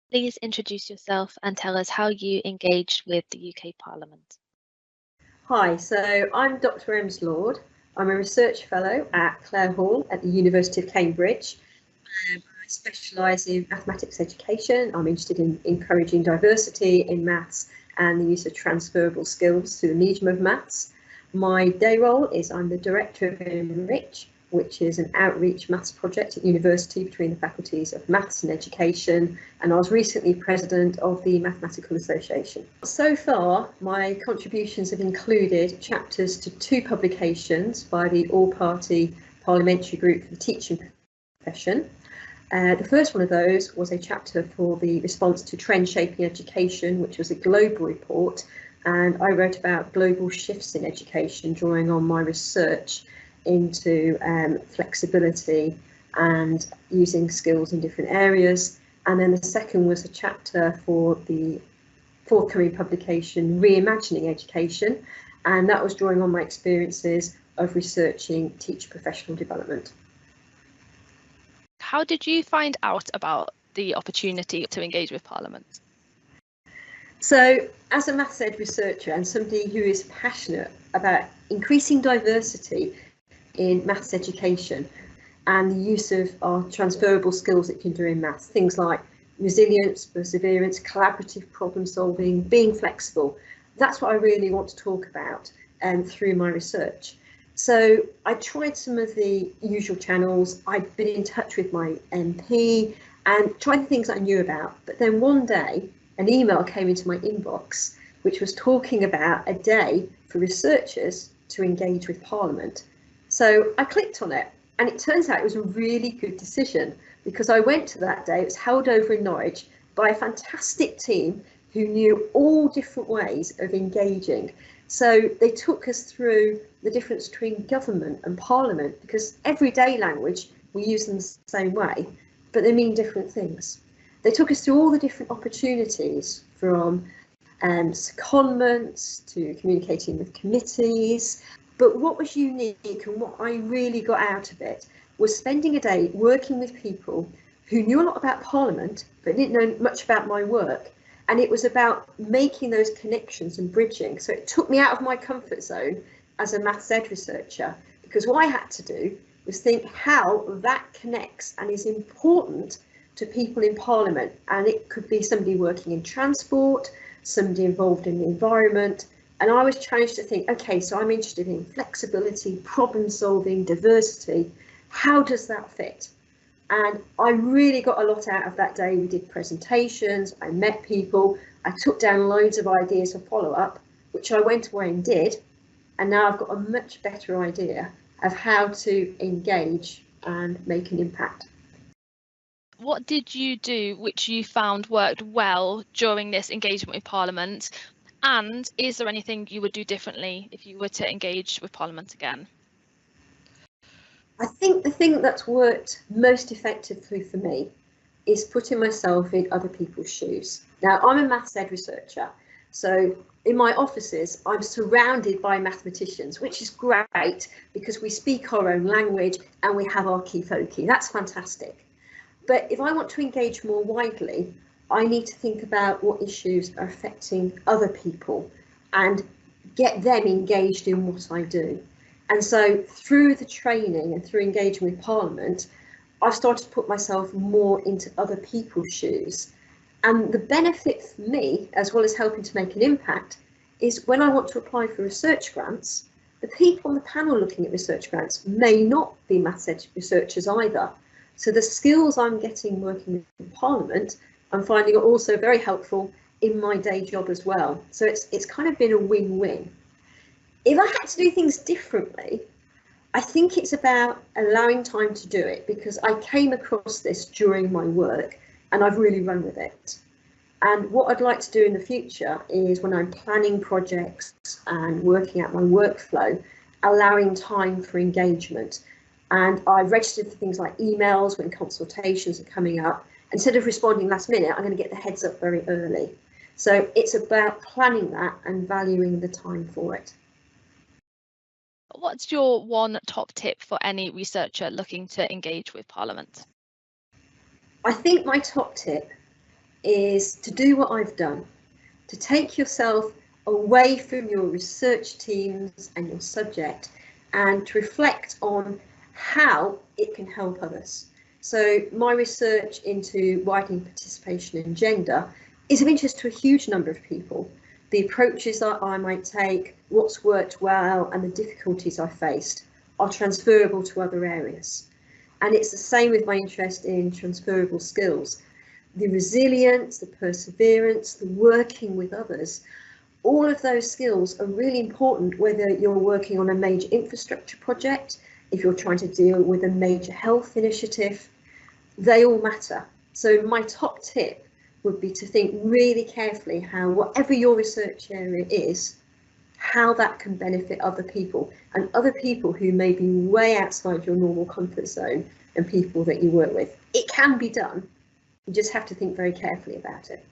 Please introduce yourself and tell us how you engaged with the UK Parliament. Hi, so I'm Dr. Ems Lord. I'm a research fellow at Clare Hall at the University of Cambridge. I specialise in mathematics education. I'm interested in encouraging diversity in maths and the use of transferable skills through the medium of maths. My day role is I'm the director of NRICH, which is an outreach maths project at university between the faculties of maths and education, and I was recently president of the Mathematical Association. So far, my contributions have included chapters to 2 publications by the All Party Parliamentary Group for the teaching profession. The first one of those was a chapter for the response to trend shaping education, which was a global report, and I wrote about global shifts in education, drawing on my research into flexibility and using skills in different areas. And then the second was a chapter for the forthcoming publication, Reimagining Education, and that was drawing on my experiences of researching teacher professional development. How did you find out about the opportunity to engage with Parliament? So, as a maths ed researcher and somebody who is passionate about increasing diversity in maths education and the use of our transferable skills that you can do in maths, things like resilience, perseverance, collaborative problem solving, being flexible, that's what I really want to talk about through my research. So I tried some of the usual channels. I'd been in touch with my MP and tried the things I knew about, but then one day an email came into my inbox which was talking about a day for researchers to engage with Parliament. So I clicked on it, and it turns out it was a really good decision because I went to that day. It was held over in Norwich by a fantastic team who knew all different ways of engaging. So they took us through the difference between government and Parliament, because everyday language, we use them the same way, but they mean different things. They took us through all the different opportunities, from secondments to communicating with committees. But what was unique and what I really got out of it was spending a day working with people who knew a lot about Parliament but didn't know much about my work. And it was about making those connections and bridging. So it took me out of my comfort zone as a maths ed researcher, because what I had to do was think how that connects and is important to people in Parliament. And it could be somebody working in transport, somebody involved in the environment. And I was challenged to think, okay, so I'm interested in flexibility, problem solving, diversity. How does that fit? And I really got a lot out of that day. We did presentations, I met people, I took down loads of ideas for follow-up, which I went away and did. And now I've got a much better idea of how to engage and make an impact. What did you do which you found worked well during this engagement with Parliament? And is there anything you would do differently if you were to engage with Parliament again? I think the thing that's worked most effectively for me is putting myself in other people's shoes. Now, I'm a maths ed researcher, so in my offices, I'm surrounded by mathematicians, which is great because we speak our own language and we have our key foci. That's fantastic. But if I want to engage more widely, I need to think about what issues are affecting other people and get them engaged in what I do. And so through the training and through engaging with Parliament, I've started to put myself more into other people's shoes. And the benefit for me, as well as helping to make an impact, is when I want to apply for research grants, the people on the panel looking at research grants may not be maths ed researchers either. So the skills I'm getting working with Parliament, I'm finding are also very helpful in my day job as well. So it's kind of been a win-win. If I had to do things differently, I think it's about allowing time to do it, because I came across this during my work and I've really run with it. And what I'd like to do in the future is, when I'm planning projects and working out my workflow, allowing time for engagement. And I've registered for things like emails when consultations are coming up. Instead of responding last minute, I'm going to get the heads up very early. So it's about planning that and valuing the time for it. What's your one top tip for any researcher looking to engage with Parliament? I think my top tip is to do what I've done, to take yourself away from your research teams and your subject and to reflect on how it can help others. So my research into widening participation in gender is of interest to a huge number of people. The approaches that I might take, what's worked well, and the difficulties I faced are transferable to other areas. And it's the same with my interest in transferable skills. The resilience, the perseverance, the working with others, all of those skills are really important whether you're working on a major infrastructure project, if you're trying to deal with a major health initiative, they all matter. So my top tip would be to think really carefully how, whatever your research area is, how that can benefit other people, and other people who may be way outside your normal comfort zone and people that you work with. It can be done. You just have to think very carefully about it.